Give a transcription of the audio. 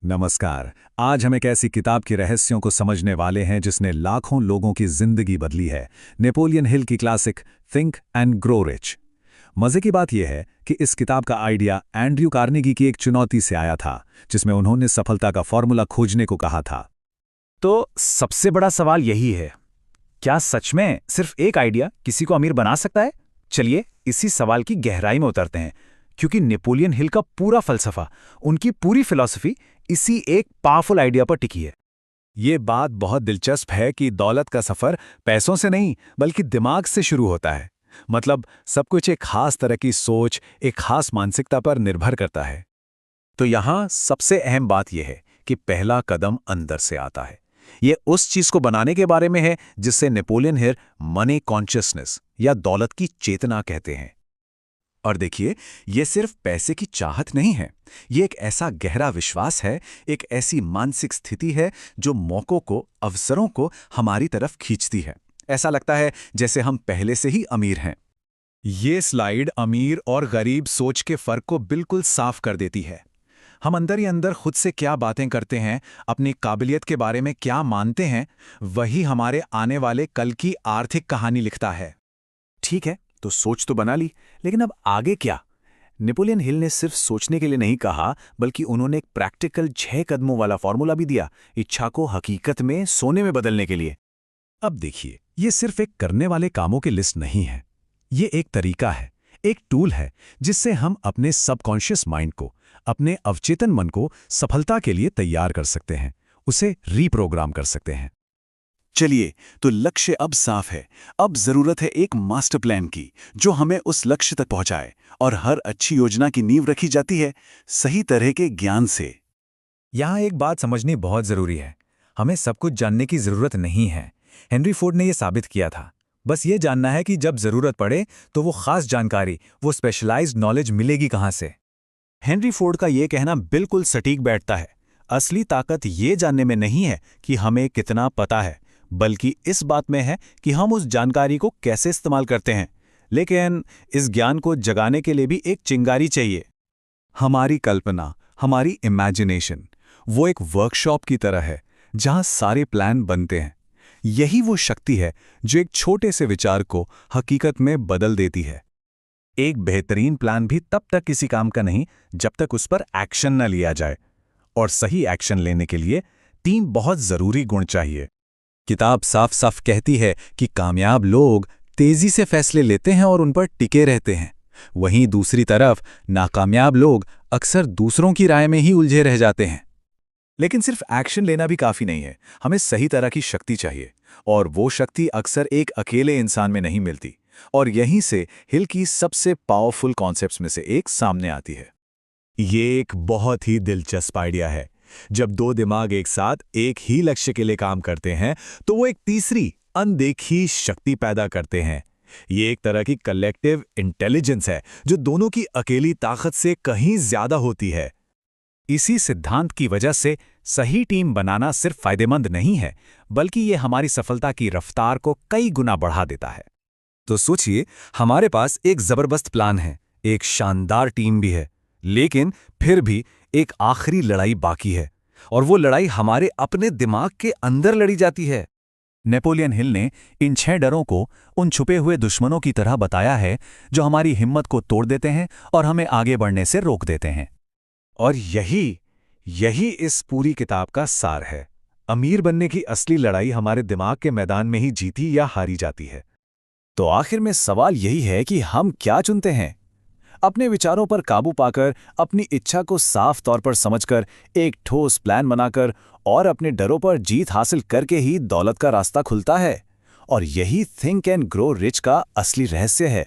नमस्कार। आज हम एक ऐसी किताब के रहस्यों को समझने वाले हैं जिसने लाखों लोगों की जिंदगी बदली है। नेपोलियन हिल की classic think and grow rich. मजे की बात यह है कि इस किताब का आइडिया एंड्रयू कार्नेगी की एक चुनौती से आया था, जिसमें उन्होंने सफलता का फॉर्मूला खोजने को कहा था। तो सबसे बड़ा सवाल यही है, क्या सच में सिर्फ एक आइडिया किसी को अमीर बना सकता है? चलिए इसी सवाल की गहराई में उतरते हैं, क्योंकि नेपोलियन हिल का पूरा फलसफा, उनकी पूरी फिलॉसफी इसी एक पावरफुल आइडिया पर टिकी है। ये बात बहुत दिलचस्प है कि दौलत का सफर पैसों से नहीं बल्कि दिमाग से शुरू होता है। मतलब सब कुछ एक खास तरह की सोच, एक खास मानसिकता पर निर्भर करता है। तो यहाँ सबसे अहम बात यह है कि पहला कदम अंदर से आता है। ये उस चीज को बनाने के बारे में है जिससे नेपोलियन हिल मनी कॉन्शियसनेस या दौलत की चेतना कहते हैं। और देखिए, ये सिर्फ पैसे की चाहत नहीं है, ये एक ऐसा गहरा विश्वास है, एक ऐसी मानसिक स्थिति है जो मौकों को, अवसरों को हमारी तरफ खींचती है। ऐसा लगता है जैसे हम पहले से ही अमीर हैं। ये स्लाइड अमीर और गरीब सोच के फर्क को बिल्कुल साफ कर देती है। हम अंदर ही अंदर खुद से क्या बातें करते हैं, अपनी काबिलियत के बारे में क्या मानते हैं, वही हमारे आने वाले कल की आर्थिक कहानी लिखता है। ठीक है, तो सोच तो बना ली, लेकिन अब आगे क्या? नेपोलियन हिल ने सिर्फ सोचने के लिए नहीं कहा, बल्कि उन्होंने एक प्रैक्टिकल 6 कदमों वाला फॉर्मूला भी दिया, इच्छा को हकीकत में सोने में बदलने के लिए। अब देखिए, ये सिर्फ एक करने वाले कामों की लिस्ट नहीं है। ये एक तरीका है, एक टूल है जिससे हम अपने सबकॉन्शियस माइंड को, अपने अवचेतन मन को सफलता के लिए तैयार कर सकते हैं, उसे रीप्रोग्राम कर सकते हैं। चलिए, तो लक्ष्य अब साफ है। अब जरूरत है एक मास्टर प्लान की, जो हमें उस लक्ष्य तक पहुंचाए। और हर अच्छी योजना की नींव रखी जाती है सही तरह के ज्ञान से। यहाँ एक बात समझनी बहुत जरूरी है, हमें सब कुछ जानने की जरूरत नहीं है। हेनरी फोर्ड ने यह साबित किया था। बस ये जानना है कि जब जरूरत पड़े तो वो खास जानकारी, वो स्पेशलाइज्ड नॉलेज मिलेगी कहाँ से। हेनरी फोर्ड का ये कहना बिल्कुल सटीक बैठता है। असली ताकत ये जानने में नहीं है कि हमें कितना पता है, बल्कि इस बात में है कि हम उस जानकारी को कैसे इस्तेमाल करते हैं। लेकिन इस ज्ञान को जगाने के लिए भी एक चिंगारी चाहिए। हमारी कल्पना, हमारी इमेजिनेशन, वो एक वर्कशॉप की तरह है जहां सारे प्लान बनते हैं। यही वो शक्ति है जो एक छोटे से विचार को हकीकत में बदल देती है। एक बेहतरीन प्लान भी तब तक किसी काम का नहीं जब तक उस पर एक्शन न लिया जाए। और सही एक्शन लेने के लिए 3 बहुत जरूरी गुण चाहिए। किताब साफ साफ कहती है कि कामयाब लोग तेजी से फैसले लेते हैं और उन पर टिके रहते हैं। वहीं दूसरी तरफ नाकामयाब लोग अक्सर दूसरों की राय में ही उलझे रह जाते हैं। लेकिन सिर्फ एक्शन लेना भी काफी नहीं है, हमें सही तरह की शक्ति चाहिए। और वो शक्ति अक्सर एक अकेले इंसान में नहीं मिलती। और यहीं से हिल की सबसे पावरफुल कॉन्सेप्ट्स में से एक सामने आती है। ये एक बहुत ही दिलचस्प आइडिया है। जब 2 दिमाग एक साथ एक ही लक्ष्य के लिए काम करते हैं तो वो एक तीसरी अनदेखी शक्ति पैदा करते हैं। ये एक तरह की कलेक्टिव इंटेलिजेंस है जो दोनों की अकेली ताकत से कहीं ज्यादा होती है। इसी सिद्धांत की वजह से सही टीम बनाना सिर्फ फायदेमंद नहीं है, बल्कि ये हमारी सफलता की रफ्तार को कई गुना बढ़ा देता है। तो सोचिए, हमारे पास एक जबरदस्त प्लान है, एक शानदार टीम भी है, लेकिन फिर भी एक आखिरी लड़ाई बाकी है। और वो लड़ाई हमारे अपने दिमाग के अंदर लड़ी जाती है। नेपोलियन हिल ने इन 6 डरों को उन छुपे हुए दुश्मनों की तरह बताया है जो हमारी हिम्मत को तोड़ देते हैं और हमें आगे बढ़ने से रोक देते हैं। और यही इस पूरी किताब का सार है। अमीर बनने की असली लड़ाई हमारे दिमाग के मैदान में ही जीती या हारी जाती है। तो आखिर में सवाल यही है कि हम क्या चुनते हैं? अपने विचारों पर काबू पाकर, अपनी इच्छा को साफ तौर पर समझकर, एक ठोस प्लान बनाकर और अपने डरों पर जीत हासिल करके ही दौलत का रास्ता खुलता है। और यही थिंक एंड ग्रो रिच का असली रहस्य है।